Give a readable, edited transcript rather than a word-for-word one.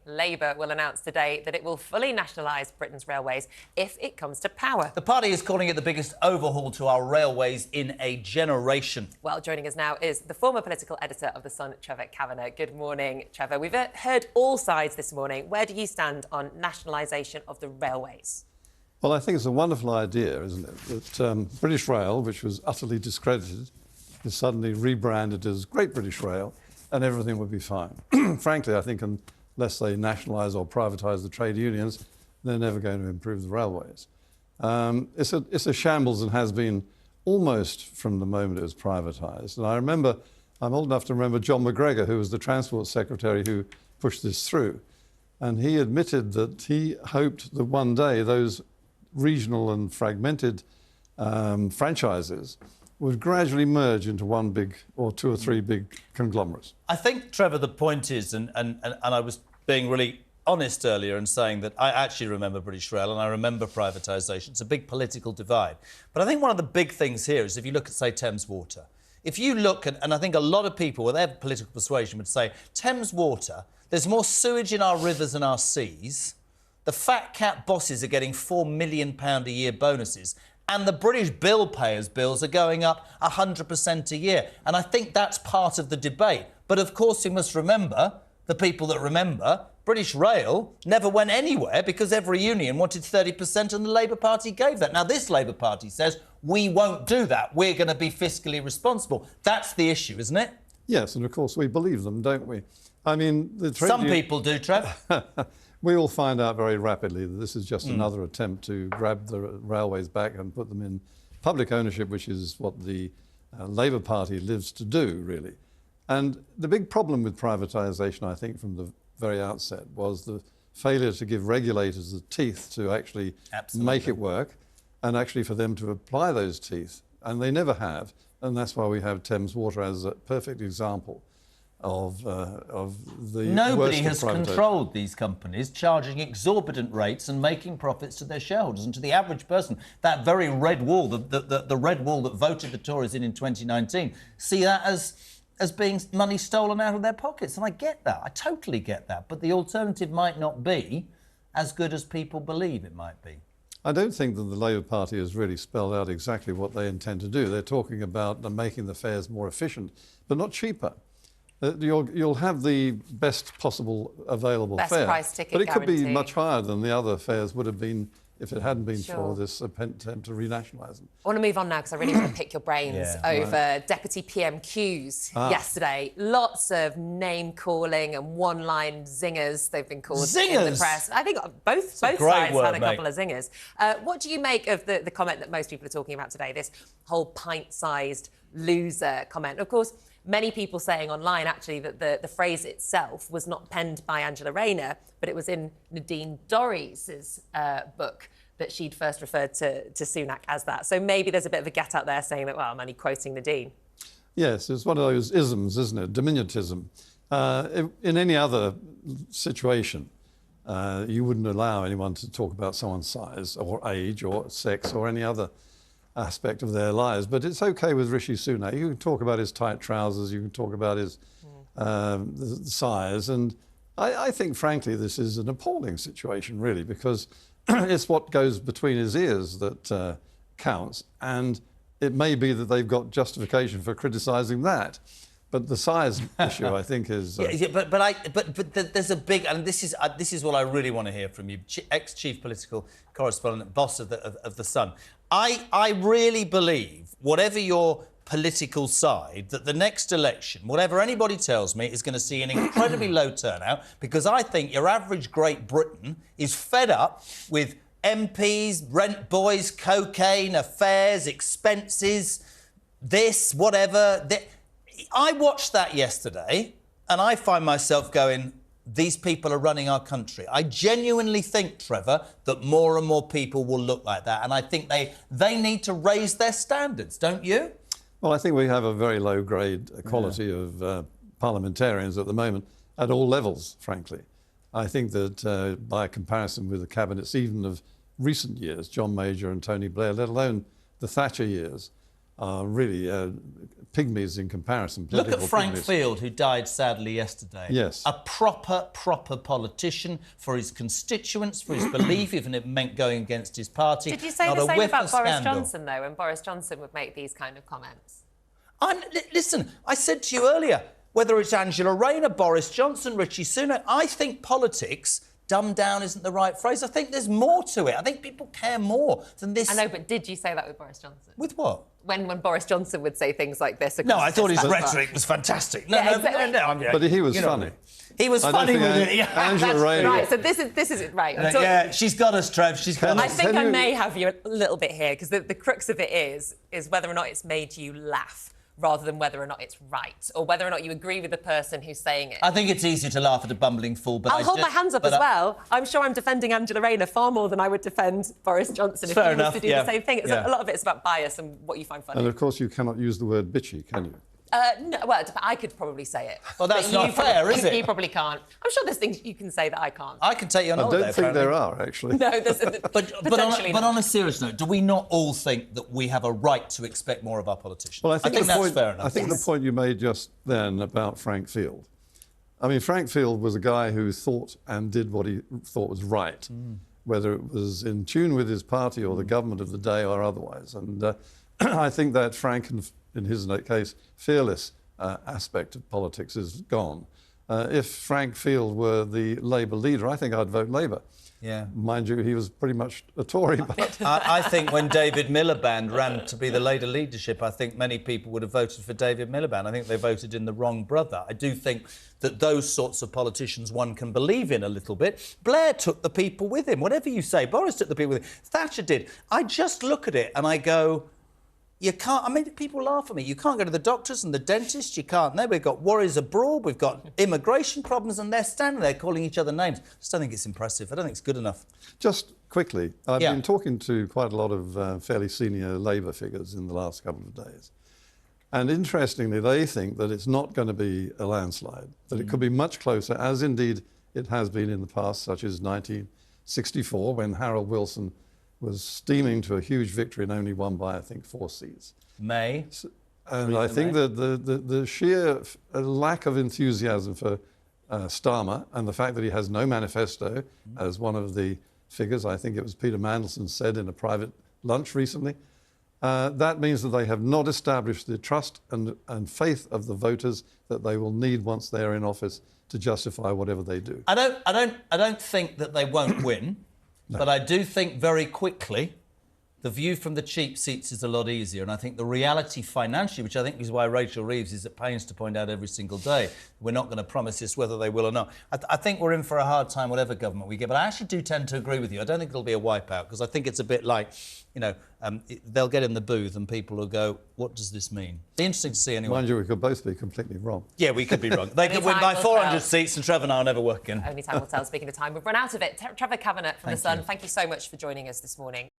Labour will announce today that it will fully nationalise Britain's railways if it comes to power. The party is calling it the biggest overhaul to our railways in a generation. Well, joining us now is the former political editor of the Sun, Trevor Kavanagh. Good morning, Trevor. We've heard all sides this morning. Where do you stand on nationalisation of the railways? Well, I think it's a wonderful idea, isn't it, that British Rail, which was utterly discredited, is suddenly rebranded as Great British Rail, and everything would be fine. Frankly, I think unless they nationalise or privatise the trade unions, they're never going to improve the railways. It's a shambles and has been almost from the moment it was privatised. And I'm old enough to remember John McGregor, who was the Transport Secretary who pushed this through. And he admitted that he hoped that one day those regional and fragmented franchises would gradually merge into one big or two or three big conglomerates. I think, Trevor, the point is, and I was being really honest earlier and saying that I actually remember British Rail and I remember privatisation. It's a big political divide. But I think one of the big things here is if you look at, say, Thames Water. If you look at, and I think a lot of people with their political persuasion would say, Thames Water, there's more sewage in our rivers and our seas. The fat cat bosses are getting £4 million a year bonuses. And the British bill payers' bills are going up 100% a year. And I think that's part of the debate. But of course, you must remember, the people that remember, British Rail never went anywhere because every union wanted 30% and the Labour Party gave that. Now, this Labour Party says, we won't do that. We're going to be fiscally responsible. That's the issue, isn't it? Yes, and of course we believe them, don't we? I mean, Some people do, Trev. We will find out very rapidly that this is just another attempt to grab the railways back and put them in public ownership, which is what the Labour Party lives to do, really. And the big problem with privatisation, I think, from the very outset was the failure to give regulators the teeth to actually make it work and actually for them to apply those teeth. And they never have. And that's why we have Thames Water as a perfect example of the Nobody has controlled these companies, charging exorbitant rates and making profits to their shareholders. And to the average person, that very red wall, the red wall that voted the Tories in 2019, see that as being money stolen out of their pockets. And I get that. I totally get that. But the alternative might not be as good as people believe it might be. I don't think that the Labour Party has really spelled out exactly what they intend to do. They're talking about making the fares more efficient, but not cheaper. You'll have the best possible available fare, price ticket but it could guarantee. be much higher than the other fares would have been if it hadn't been for this attempt to renationalise them. I want to move on now because I really want to pick your brains over Deputy PMQs yesterday. Lots of name-calling and one-line zingers they've been called in the press. I think both sides had a couple of zingers. What do you make of the comment that most people are talking about today, this whole pint-sized loser comment? Of course, many people saying online, actually, that the phrase itself was not penned by Angela Rayner, but it was in Nadine Dorries' book that she'd first referred to Sunak as that. So maybe there's a bit of a get out there saying that, well, I'm only quoting Nadine. Yes, it's one of those isms, isn't it? Diminutism. In any other situation, you wouldn't allow anyone to talk about someone's size or age or sex or any other aspect of their lives. But it's OK with Rishi Sunak. You can talk about his tight trousers, you can talk about his the size. And I think, frankly, this is an appalling situation, really, because it's what goes between his ears that counts. And it may be that they've got justification for criticising that. But the size issue, I think, is... But there's a big... And this is what I really want to hear from you, ex-chief political correspondent, boss of the Sun. I really believe, whatever your political side, that the next election, whatever anybody tells me, is going to see an incredibly low turnout, because I think your average Great Britain is fed up with MPs, rent boys, cocaine, affairs, expenses, this, whatever... I watched that yesterday and I find myself going, these people are running our country. I genuinely think, Trevor, that more and more people will look like that. And I think they need to raise their standards, don't you? Well, I think we have a very low-grade quality of parliamentarians at the moment at all levels, frankly. I think that by comparison with the cabinets even of recent years, John Major and Tony Blair, let alone the Thatcher years, are really pygmies in comparison. Look at Frank pygmies. Field, who died sadly yesterday. Yes. A proper politician for his constituents, for his belief, even if it meant going against his party. Did you say the same about Boris Johnson, though, when Boris Johnson would make these kind of comments? Listen, I said to you earlier, whether it's Angela Rayner, Boris Johnson, Rishi Sunak, I think politics, dumbed down isn't the right phrase. I think there's more to it. I think people care more than this. I know, but did you say that with Boris Johnson? With what? When Boris Johnson would say things like this. No, I thought his rhetoric was fantastic. No, exactly. But he was funny. He was funny with it. Yeah. Angela Rayner. Right, so this is it, right. Yeah, she's got us, Trev. She's got us. I think I may have you a little bit here, because the crux of it is whether or not it's made you laugh, rather than whether or not it's right, or whether or not you agree with the person who's saying it. I think it's easier to laugh at a bumbling fool, but I'll hold my hands up as well. I'm sure I'm defending Angela Rayner far more than I would defend Boris Johnson if he was to do the same thing. A lot of it's about bias and what you find funny. And of course, you cannot use the word bitchy, can you? No, well, I could probably say it. Well, that's not fair, is it? You probably can't. I'm sure there's things you can say that I can't. I can take you on holiday, I don't think there are, actually. No, there's but on a serious note, do we not all think that we have a right to expect more of our politicians? Well, I think that's fair enough. I think the point you made just then about Frank Field. I mean, Frank Field was a guy who thought and did what he thought was right, whether it was in tune with his party or the government of the day or otherwise. And I think that frank and, in his case, fearless aspect of politics is gone. If Frank Field were the Labour leader, I think I'd vote Labour. Yeah. Mind you, he was pretty much a Tory. But I think when David Miliband ran to be the Labour leadership, I think many people would have voted for David Miliband. I think they voted in the wrong brother. I do think that those sorts of politicians one can believe in a little bit. Blair took the people with him. Whatever you say, Boris took the people with him. Thatcher did. I just look at it and I go, you can't, I mean, people laugh at me. You can't go to the doctors and the dentist. You can't. No, we've got worries abroad. We've got immigration problems, and they're standing there calling each other names. I just don't think it's impressive. I don't think it's good enough. Just quickly, I've been talking to quite a lot of fairly senior Labour figures in the last couple of days. And interestingly, they think that it's not going to be a landslide, that it could be much closer, as indeed it has been in the past, such as 1964, when Harold Wilson was steaming to a huge victory and only won by, I think, 4 seats. May. And I think that the sheer lack of enthusiasm for Starmer and the fact that he has no manifesto, as one of the figures, I think it was Peter Mandelson, said in a private lunch recently, that means that they have not established the trust and faith of the voters that they will need once they're in office to justify whatever they do. I don't think that they won't win. No. But I do think very quickly the view from the cheap seats is a lot easier. And I think the reality financially, which I think is why Rachel Reeves is at pains to point out every single day, we're not going to promise this whether they will or not. I think we're in for a hard time, whatever government we get. But I actually do tend to agree with you. I don't think it'll be a wipeout, because I think it's a bit like, you know, they'll get in the booth and people will go, what does this mean? Be interesting to see anyway. Mind you, we could both be completely wrong. Yeah, we could be wrong. They could win by 400 seats and Trevor and I will never work again. Only time will tell. Speaking of time, we've run out of it. Trevor Kavanagh from The Sun, thank you so much for joining us this morning.